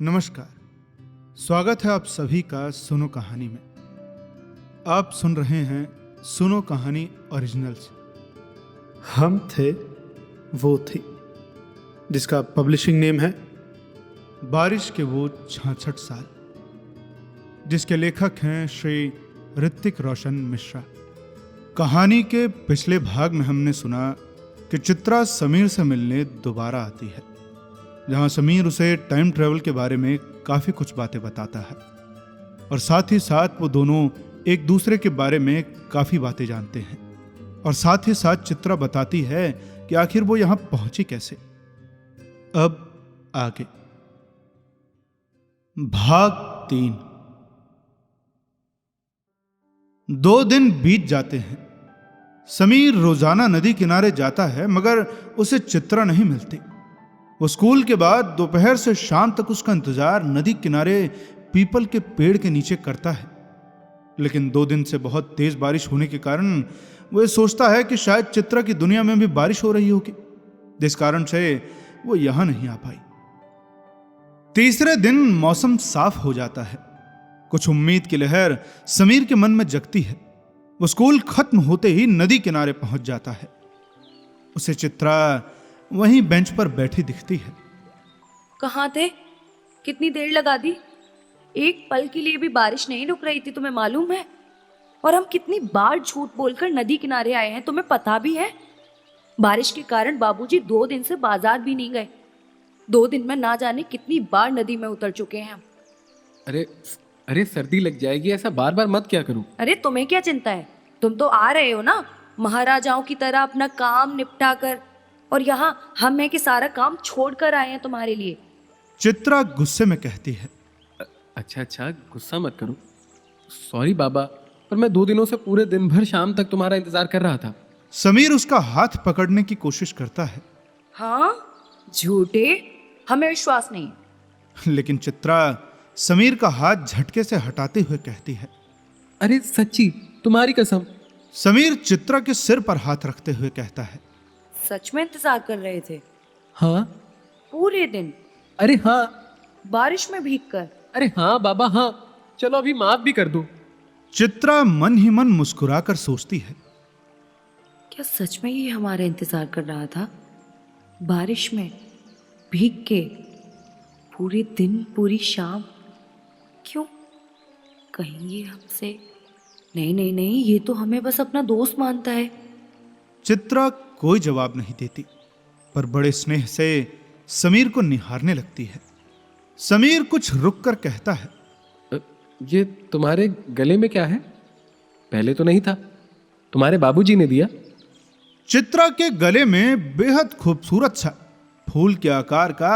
नमस्कार, स्वागत है आप सभी का सुनो कहानी में। आप सुन रहे हैं सुनो कहानी ओरिजिनल्स। हम थे वो थी, जिसका पब्लिशिंग नेम है बारिश के वो 66 साल, जिसके लेखक हैं श्री ऋतिक रोशन मिश्रा। कहानी के पिछले भाग में हमने सुना कि चित्रा समीर से मिलने दोबारा आती है, जहां समीर उसे टाइम ट्रेवल के बारे में काफी कुछ बातें बताता है और साथ ही साथ वो दोनों एक दूसरे के बारे में काफी बातें जानते हैं। और साथ ही साथ चित्रा बताती है कि आखिर वो यहां पहुंची कैसे। अब आगे भाग 3। 2 दिन बीत जाते हैं। समीर रोजाना नदी किनारे जाता है, मगर उसे चित्रा नहीं मिलती। वो स्कूल के बाद दोपहर से शाम तक उसका इंतजार नदी किनारे पीपल के पेड़ के नीचे करता है, लेकिन 2 दिन से बहुत तेज बारिश होने के कारण वो ये सोचता है कि शायद चित्रा की दुनिया में भी बारिश हो रही होगी, जिस कारण से वो यहां नहीं आ पाई। तीसरे दिन मौसम साफ हो जाता है। कुछ उम्मीद की लहर समीर के मन में जगती है। वो स्कूल खत्म होते ही नदी किनारे पहुंच जाता है। उसे चित्रा वहीं बेंच पर बैठी दिखती है। कहाँ थे? कितनी देर लगा दी? एक पल के लिए भी बारिश नहीं रुक रही थी, तुम्हें मालूम है? और हम कितनी बार झूठ बोलकर नदी किनारे आए हैं, तुम्हें पता भी है? बारिश के कारण बाबूजी 2 दिन से बाजार भी नहीं गए। 2 दिन में ना जाने कितनी बार नदी में उतर चुके हैं हम। अरे सर्दी लग जाएगी, ऐसा बार बार मत क्या करूं। अरे तुम्हें क्या चिंता है? तुम तो आ रहे हो ना महाराजाओं की तरह अपना काम निपटा कर, और यहाँ हम है कि सारा काम छोड़ कर आए हैं तुम्हारे लिए। चित्रा गुस्से में कहती है। अच्छा गुस्सा मत करो। सॉरी बाबा, पर मैं 2 दिनों से पूरे दिन भर शाम तक तुम्हारा इंतजार कर रहा था। समीर उसका हाथ पकड़ने की कोशिश करता है। हाँ झूठे, हमें विश्वास नहीं। लेकिन चित्रा समीर का हाथ झटके से हटाते हुए कहती है, अरे सच्ची, तुम्हारी कसम। समीर चित्रा के सिर पर हाथ रखते हुए कहता है, सच में इंतजार कर रहे थे? हाँ। पूरे दिन? अरे हाँ। बारिश में भीगकर? अरे हाँ बाबा हाँ, चलो अभी माफ भी कर दो। चित्रा मन ही मन मुस्कुराकर सोचती है, क्या सच में ये हमारा इंतजार कर रहा था? बारिश में भीग के पूरे दिन पूरी शाम? क्यों? कहीं ये हमसे नहीं, ये तो हमें बस अपना दोस्त मानता है। चित्रा कोई जवाब नहीं देती, पर बड़े स्नेह से समीर को निहारने लगती है। समीर कुछ रुक कर कहता है, ये तुम्हारे गले में क्या है? पहले तो नहीं था, तुम्हारे बाबूजी ने दिया। चित्रा के गले में बेहद खूबसूरत सा फूल के आकार का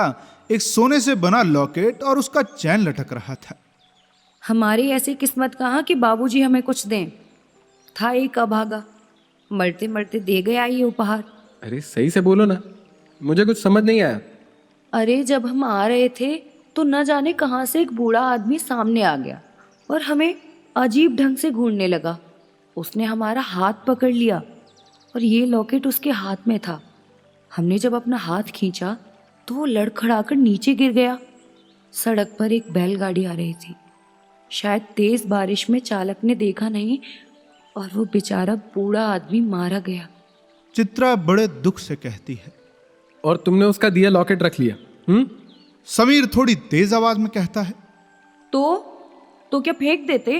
एक सोने से बना लॉकेट और उसका चैन लटक रहा था। हमारी ऐसी किस्मत कहाँ कि बाबूजी हमें कुछ दें। था एक अभागा, मरते मरते दे गया ये उपहार। अरे सही से बोलो ना, मुझे कुछ समझ नहीं आया। अरे जब हम आ रहे थे तो न जाने कहाँ से एक बूढ़ा आदमी सामने आ गया और हमें अजीब ढंग से घूरने लगा। उसने हमारा हाथ पकड़ लिया और ये लॉकेट उसके हाथ में था। हमने जब अपना हाथ खींचा तो वो लड़खड़ाकर नीचे गिर गया। सड़क पर एक बैलगाड़ी आ रही थी। शायद तेज बारिश में चालक ने देखा नहीं और वो बेचारा बूढ़ा आदमी मारा गया। चित्रा बड़े दुख से कहती है, और तुमने उसका दिया लॉकेट रख लिया? समीर थोड़ी तेज आवाज में कहता है, तो क्या फेंक देते?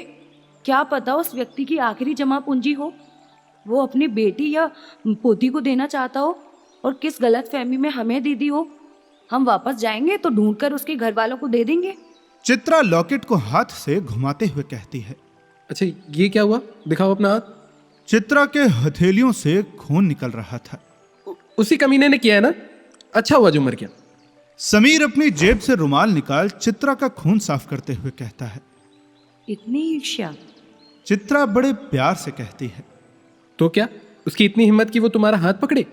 क्या पता उस व्यक्ति की आखिरी जमा पूंजी हो, वो अपनी बेटी या पोती को देना चाहता हो और किस गलत फहमी में हमें दे दी हो। हम वापस जाएंगे तो ढूंढकर उसके घर वालों को दे देंगे। चित्रा लॉकेट को हाथ से घुमाते हुए कहती है। अच्छा ये क्या हुआ, दिखाओ अपना हाथ। चित्रा के हथेलियों से खून निकल रहा था। उसी कमीने ने किया है ना? अच्छा हुआ जो मर गया। समीर अपनी जेब से रुमाल निकाल चित्रा का खून साफ करते हुए कहता है। इतनी ईर्ष्या? चित्रा बड़े प्यार से कहती है, तो क्या उसकी इतनी हिम्मत कि वो तुम्हारा हाथ पकड़े?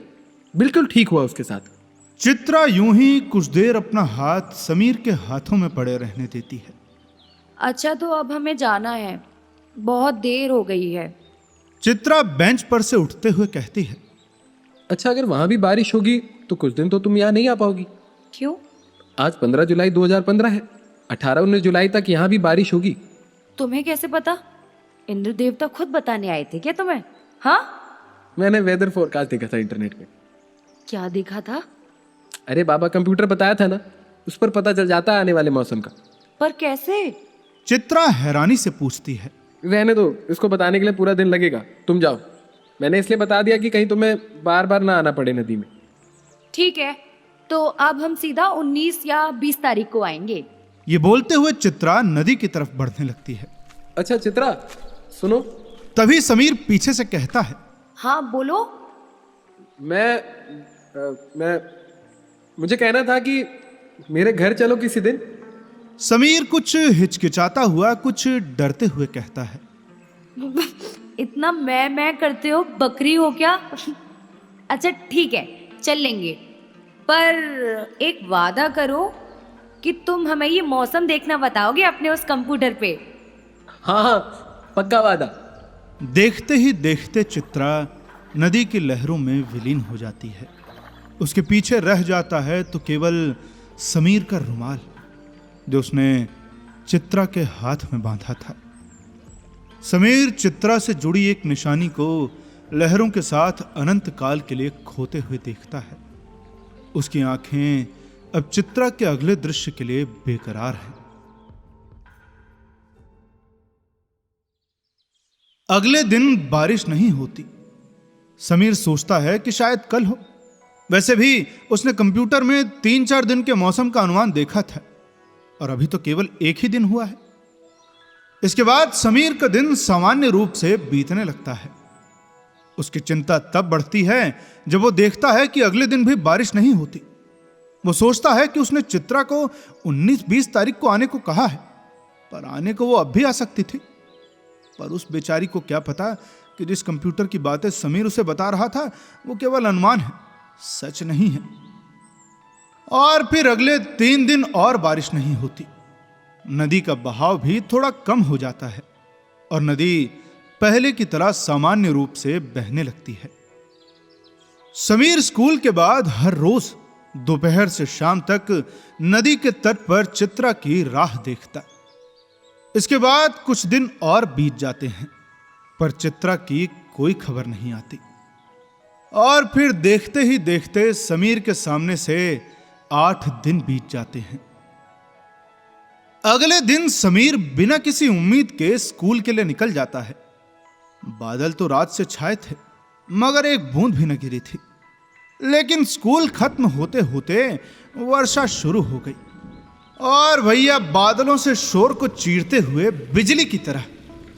बिल्कुल ठीक हुआ उसके साथ। चित्रा यूं ही कुछ देर अपना हाथ समीर के हाथों में पड़े रहने देती है। अच्छा तो अब हमें जाना है, बहुत देर हो गई है। चित्रा बेंच पर से उठते हुए कहती है, अच्छा अगर वहां भी बारिश होगी तो कुछ दिन तो तुम यहाँ नहीं आ पाओगी। क्यों? आज 15 जुलाई 2015 है। 18-19 जुलाई तक यहाँ भी बारिश होगी। तुम्हें कैसे पता? इंद्र देवता खुद बताने आए थे क्या तुम्हें? हाँ, मैंने वेदर फोरकास्ट देखा था इंटरनेट पे। क्या देखा था? अरे बाबा, कंप्यूटर बताया था ना, उस पर पता चल जाता है आने वाले मौसम का। पर कैसे? चित्रा हैरानी से पूछती है। रहने दो, इसको बताने के लिए पूरा दिन लगेगा, तुम जाओ। मैंने इसलिए बता दिया कि कहीं तुम्हें बार बार ना आना पड़े नदी में। ठीक है, तो अब हम सीधा 19 या 20 तारीख को आएंगे। ये बोलते हुए चित्रा नदी की तरफ बढ़ने लगती है। अच्छा चित्रा, सुनो। तभी समीर पीछे से कहता है। हाँ बोलो। मुझे कहना था कि मेरे घर चलो किसी दिन। समीर कुछ हिचकिचाता हुआ, कुछ डरते हुए कहता है। इतना मैं करते हो, बकरी हो क्या? अच्छा ठीक है, चल लेंगे, पर एक वादा करो कि तुम हमें ये मौसम देखना बताओगे अपने उस कंप्यूटर पे। हाँ हाँ, पक्का वादा। देखते ही देखते चित्रा नदी की लहरों में विलीन हो जाती है। उसके पीछे रह जाता है तो केवल समीर का रुमाल, जो उसने चित्रा के हाथ में बांधा था। समीर चित्रा से जुड़ी एक निशानी को लहरों के साथ अनंत काल के लिए खोते हुए देखता है। उसकी आंखें अब चित्रा के अगले दृश्य के लिए बेकरार हैं। अगले दिन बारिश नहीं होती। समीर सोचता है कि शायद कल हो। वैसे भी उसने कंप्यूटर में 3-4 दिन के मौसम का अनुमान देखा था और अभी तो केवल एक ही दिन हुआ है। इसके बाद समीर का दिन सामान्य रूप से बीतने लगता है। उसकी चिंता तब बढ़ती है जब वो देखता है कि अगले दिन भी बारिश नहीं होती। वो सोचता है कि उसने चित्रा को 19-20 तारीख को आने को कहा है, पर आने को वो अब भी आ सकती थी। पर उस बेचारी को क्या पता कि जिस कंप्यूटर की बातें समीर उसे बता रहा था वो केवल अनुमान है, सच नहीं है। और फिर अगले 3 दिन और बारिश नहीं होती। नदी का बहाव भी थोड़ा कम हो जाता है और नदी पहले की तरह सामान्य रूप से बहने लगती है। समीर स्कूल के बाद हर रोज दोपहर से शाम तक नदी के तट पर चित्रा की राह देखता। इसके बाद कुछ दिन और बीत जाते हैं, पर चित्रा की कोई खबर नहीं आती। और फिर देखते ही देखते समीर के सामने से 8 दिन बीत जाते हैं। अगले दिन समीर बिना किसी उम्मीद के स्कूल के लिए निकल जाता है। बादल तो रात से छाए थे, मगर एक बूंद भी न गिरी थी। लेकिन स्कूल खत्म होते होते वर्षा शुरू हो गई और भैया बादलों से शोर को चीरते हुए बिजली की तरह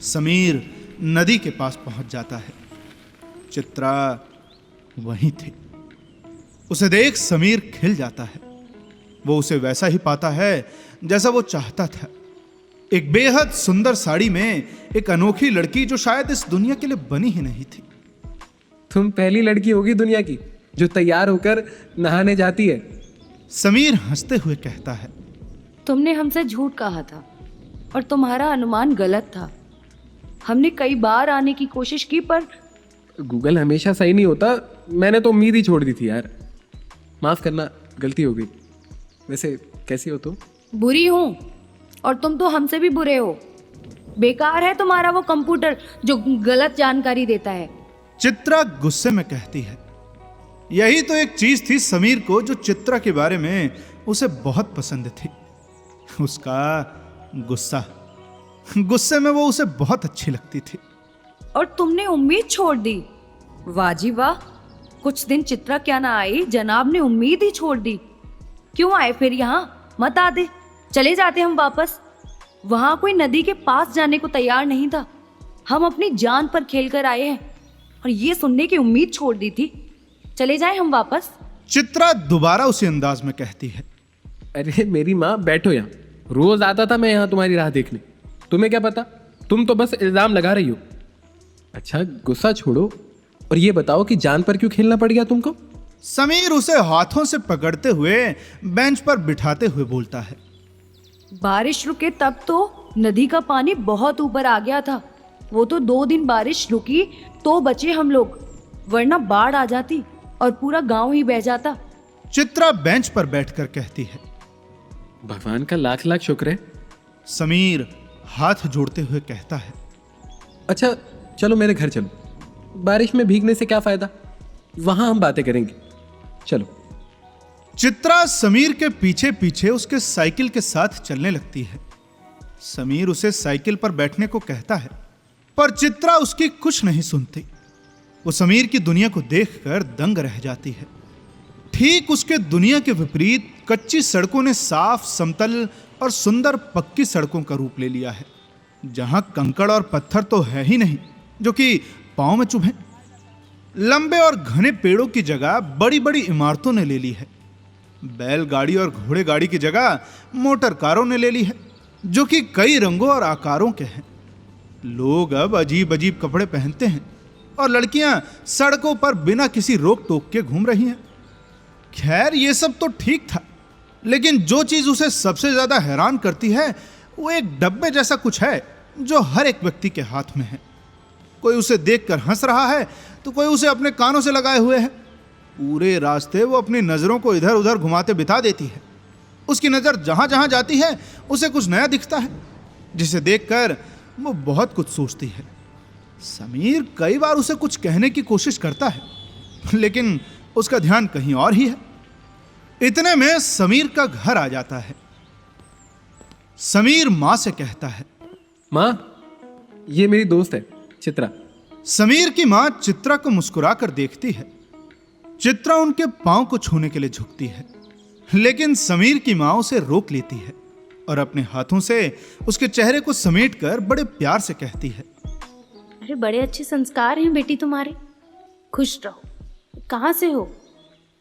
समीर नदी के पास पहुंच जाता है। चित्रा वहीं थी। उसे देख समीर खिल जाता है। वो उसे वैसा ही पाता है जैसा वो चाहता था। एक बेहद सुंदर साड़ी में एक अनोखी लड़की जो शायद इस दुनिया के लिए बनी ही नहीं थी। तुम पहली लड़की होगी दुनिया की जो तैयार होकर नहाने जाती है। समीर हंसते हुए कहता है। तुमने हमसे झूठ कहा था और तुम्हारा अनुमान गलत था। हमने कई बार आने की कोशिश की, पर गूगल हमेशा सही नहीं होता। मैंने तो उम्मीद ही छोड़ दी थी यार। माफ करना, गलती हो गई। वैसे कैसी हो तुम? बुरी हूँ, और तुम तो हमसे भी बुरे हो। बेकार है तुम्हारा वो कंप्यूटर जो गलत जानकारी देता है। चित्रा गुस्से में कहती है। यही तो एक चीज थी समीर को जो चित्रा के बारे में उसे बहुत पसंद थी, उसका गुस्सा। गुस्से में वो उसे बहुत अच्छी लगती थी। और तुमने उम्मीद छोड़ दी। वाह जी वाह, कुछ दिन चित्रा क्या ना आई, जनाब ने उम्मीद ही छोड़ दी। क्यों आए फिर यहाँ? मत आते, चले जाते हम वापस। वहां कोई नदी के पास जाने को तैयार नहीं था। हम अपनी जान पर खेल कर आए हैं और ये सुनने की उम्मीद छोड़ दी थी। चले जाएं हम वापस। चित्रा दोबारा उसी अंदाज में कहती है। अरे मेरी माँ, बैठो यहाँ। रोज आता था मैं यहाँ तुम्हारी राह देखने। तुम्हें क्या पता, तुम तो बस इल्जाम लगा रही हो। अच्छा गुस्सा छोड़ो और ये बताओ कि जान पर क्यों खेलना पड़ गया तुमको? समीर उसे हाथों से पकड़ते हुए बेंच पर बिठाते हुए बोलता है। बारिश रुके तब तो नदी का पानी बहुत ऊपर आ गया था। वो तो 2 दिन बारिश रुकी तो बचे हम लोग, वरना बाढ़ आ जाती और पूरा गांव ही बह जाता। चित्रा बेंच पर बैठकर कहती है। भगवान का लाख लाख शुक्र है। समीर हाथ जोड़ते हुए कहता है। अच्छा चलो मेरे घर चलो, बारिश में भीगने से क्या फायदा, वहां हम बातें करेंगे, चलो। चित्रा समीर के पीछे पीछे उसके साइकिल के साथ चलने लगती है। समीर उसे साइकिल पर बैठने को कहता है, पर चित्रा उसकी कुछ नहीं सुनती। वो समीर की दुनिया को देखकर दंग रह जाती है। ठीक उसके दुनिया के विपरीत कच्ची सड़कों ने साफ, समतल और सुंदर पक्की सड़कों का रूप ले लिया है, जहां कंकड़ और पत्थर तो है ही नहीं जो कि पांव में चुभे। लंबे और घने पेड़ों की जगह बड़ी बड़ी इमारतों ने ले ली है। बैलगाड़ी और घोड़े गाड़ी की जगह मोटर कारों ने ले ली है, जो कि कई रंगों और आकारों के हैं। लोग अब अजीब अजीब कपड़े पहनते हैं और लड़कियां सड़कों पर बिना किसी रोक टोक के घूम रही हैं। खैर ये सब तो ठीक था, लेकिन जो चीज उसे सबसे ज्यादा हैरान करती है वो एक डब्बे जैसा कुछ है जो हर एक व्यक्ति के हाथ में है। कोई उसे देखकर हंस रहा है तो कोई उसे अपने कानों से लगाए हुए है। पूरे रास्ते वो अपनी नजरों को इधर उधर घुमाते बिता देती है। उसकी नजर जहां जहां जाती है उसे कुछ नया दिखता है, जिसे देखकर वो बहुत कुछ सोचती है। समीर कई बार उसे कुछ कहने की कोशिश करता है, लेकिन उसका ध्यान कहीं और ही है। इतने में समीर का घर आ जाता है। समीर मां से कहता है, माँ ये मेरी दोस्त है चित्रा। समीर की मां चित्रा को मुस्कुराकर देखती है। चित्रा उनके पांव को छूने के लिए झुकती है, लेकिन समीर की मां उसे रोक लेती है और अपने हाथों से उसके चेहरे को समेटकर बड़े प्यार से कहती है, अरे बड़े अच्छे संस्कार हैं बेटी तुम्हारे, खुश रहो। कहाँ से हो?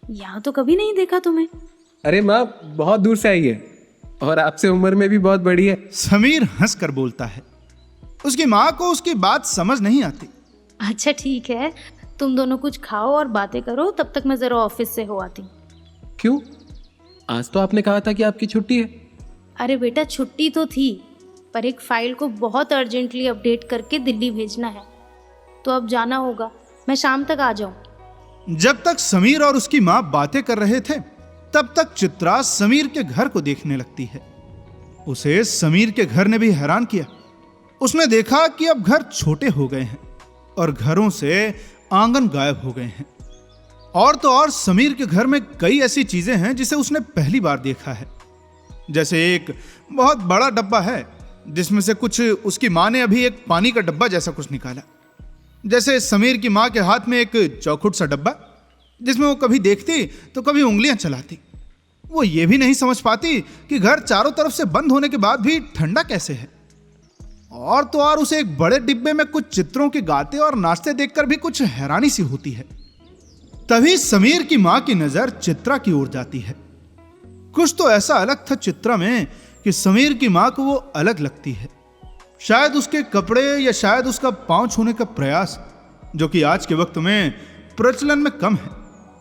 यहाँ तो कभी नहीं देखा तुम्हें। अरे माँ बहुत दूर से आई है और आपसे उम्र में भी बहुत बड़ी है। समीर हंसकर बोलता है। उसकी मां को उसकी बात समझ नहीं आती। अच्छा ठीक है, तुम दोनों कुछ खाओ और बातें करो, तब तक मैं जरा ऑफिस से हो आती हूँ। क्यों? आज तो आपने कहा था कि आपकी छुट्टी है। अरे बेटा छुट्टी तो थी, पर एक फाइल को बहुत अर्जेंटली अपडेट करके दिल्ली भेजना है, तो अब जाना होगा। मैं शाम तक आ जाऊँ। जब तक समीर और उसकी मां बातें कर रहे थे, तब तक चित्रा समीर के घर को देखने लगती है। उसे समीर के घर ने भी हैरान किया। उसने देखा कि अब घर छोटे हो गए हैं और घरों से आंगन गायब हो गए हैं। और तो और समीर के घर में कई ऐसी चीजें हैं जिसे उसने पहली बार देखा है। जैसे एक बहुत बड़ा डब्बा है जिसमें से कुछ उसकी मां ने अभी एक पानी का डब्बा जैसा कुछ निकाला। जैसे समीर की मां के हाथ में एक चौखुट सा डब्बा जिसमें वो कभी देखती तो कभी उंगलियां चलाती। वो ये भी नहीं समझ पाती कि घर चारों तरफ से बंद होने के बाद भी ठंडा कैसे है। और तो और उसे एक बड़े डिब्बे में कुछ चित्रों के गाते और नाचते देखकर भी कुछ हैरानी सी होती है। तभी समीर की मां की नजर चित्रा की ओर जाती है। कुछ तो ऐसा अलग था चित्रा में कि समीर की मां को वो अलग लगती है। शायद उसके कपड़े या शायद उसका पांव छूने का प्रयास, जो कि आज के वक्त में प्रचलन में कम है,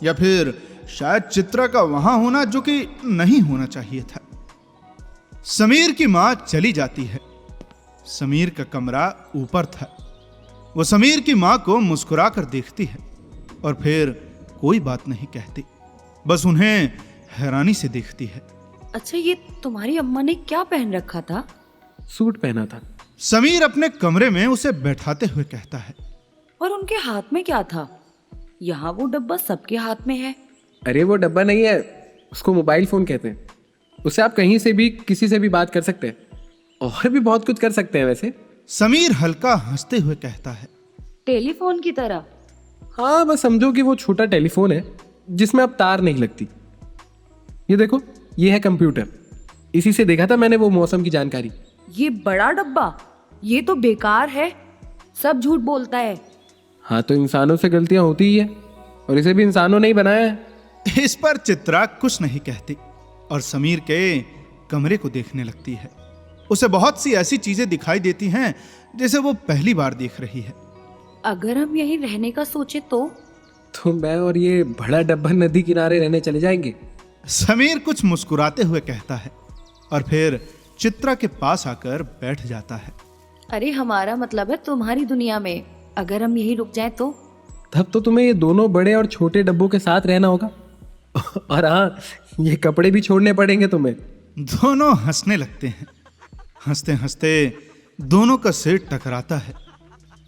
या फिर शायद चित्रा का वहां होना जो कि नहीं होना चाहिए था। समीर की मां चली जाती है। समीर का कमरा ऊपर था। वो समीर की मां को मुस्कुराकर देखती है और फिर कोई बात नहीं कहती, बस उन्हें हैरानी से देखती है। अच्छा ये तुम्हारी अम्मा ने क्या पहन रखा था? सूट पहना था। समीर अपने कमरे में उसे बैठाते हुए कहता है। और उनके हाथ में क्या था? यहाँ वो डब्बा सबके हाथ में है। अरे वो डब्बा नहीं है, उसको मोबाइल फोन कहते हैं। उससे आप कहीं से भी किसी से भी बात कर सकते हैं और भी बहुत कुछ कर सकते हैं। वैसे समीर हल्का हंसते हुए कहता है। टेलीफोन की तरह? हाँ बस समझो कि वो छोटा टेलीफोन है जिसमें अब तार नहीं लगती। ये देखो, ये है कंप्यूटर, इसी से देखा था मैंने वो मौसम की जानकारी। ये बड़ा डब्बा, ये तो बेकार है, सब झूठ बोलता है। हाँ तो इंसानों से गलतियां होती ही है और इसे भी इंसानों ने ही बनाया है। इस पर चित्रा कुछ नहीं कहती और समीर के कमरे को देखने लगती है। उसे बहुत सी ऐसी चीजें दिखाई देती हैं जैसे वो पहली बार देख रही है। अगर हम यहीं रहने का सोचे तो मैं और ये बड़ा डब्बा नदी किनारे रहने चले जाएंगे। समीर कुछ मुस्कुराते हुए कहता है और फिर चित्रा के पास आकर बैठ जाता है। अरे हमारा मतलब है तुम्हारी दुनिया में, अगर हम यहीं रुक जाएं तो? तब तो तुम्हें ये दोनों बड़े और छोटे डब्बों के साथ रहना होगा और हाँ, ये कपड़े भी छोड़ने पड़ेंगे तुम्हें। दोनों हंसने लगते हैं। हंसते हंसते दोनों का सिर टकराता है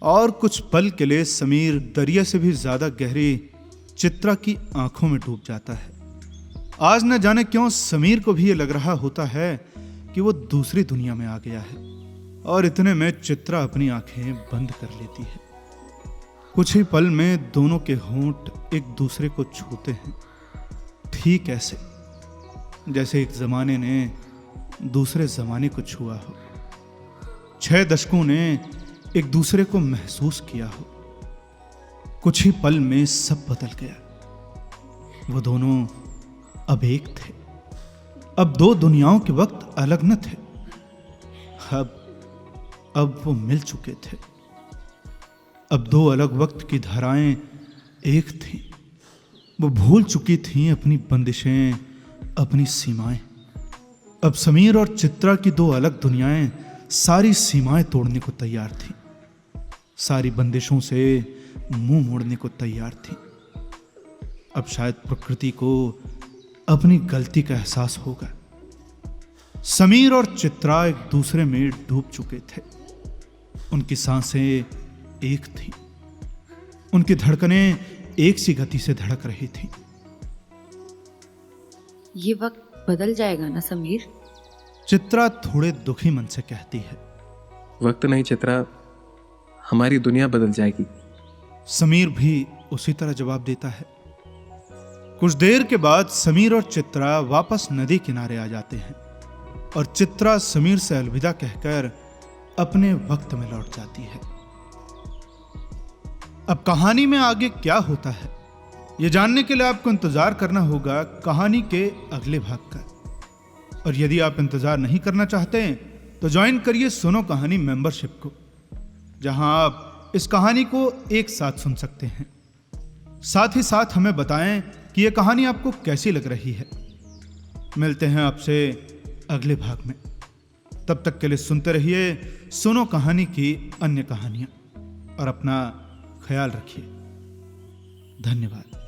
और कुछ पल के लिए समीर दरिया से भी ज्यादा गहरी चित्रा की आंखों में डूब जाता है। आज न जाने क्यों समीर को भी ये लग रहा होता है कि वो दूसरी दुनिया में आ गया है, और इतने में चित्रा अपनी आंखें बंद कर लेती है। कुछ ही पल में दोनों के होंठ एक दूसरे को छूते हैं, ठीक ऐसे जैसे एक जमाने ने दूसरे जमाने को छुआ हो, 6 दशकों ने एक दूसरे को महसूस किया हो। कुछ ही पल में सब बदल गया। वो दोनों अब एक थे। अब 2 दुनियाओं के वक्त अलग न थे। अब वो मिल चुके थे। अब 2 अलग वक्त की धाराएं एक थीं। वो भूल चुकी थीं अपनी बंदिशें, अपनी सीमाएं। अब समीर और चित्रा की 2 अलग दुनियाएं सारी सीमाएं तोड़ने को तैयार थीं, सारी बंदिशों से मुंह मोड़ने को तैयार थीं। अब शायद प्रकृति को अपनी गलती का एहसास होगा। समीर और चित्रा एक दूसरे में डूब चुके थे। उनकी सांसें एक थीं, उनकी धड़कनें एक सी गति से धड़क रही थीं। ये वक्त बदल जाएगा ना समीर? चित्रा थोड़े दुखी मन से कहती है। वक्त नहीं चित्रा, हमारी दुनिया बदल जाएगी। समीर भी उसी तरह जवाब देता है। कुछ देर के बाद समीर और चित्रा वापस नदी किनारे आ जाते हैं और चित्रा समीर से अलविदा कहकर अपने वक्त में लौट जाती है। अब कहानी में आगे क्या होता है, यह जानने के लिए आपको इंतजार करना होगा कहानी के अगले भाग का। और यदि आप इंतजार नहीं करना चाहते हैं तो ज्वाइन करिए सुनो कहानी मेंबरशिप को, जहां आप इस कहानी को एक साथ सुन सकते हैं। साथ ही साथ हमें बताएं कि यह कहानी आपको कैसी लग रही है। मिलते हैं आपसे अगले भाग में। तब तक के लिए सुनते रहिए सुनो कहानी की अन्य कहानियां और अपना ख्याल रखिए। धन्यवाद।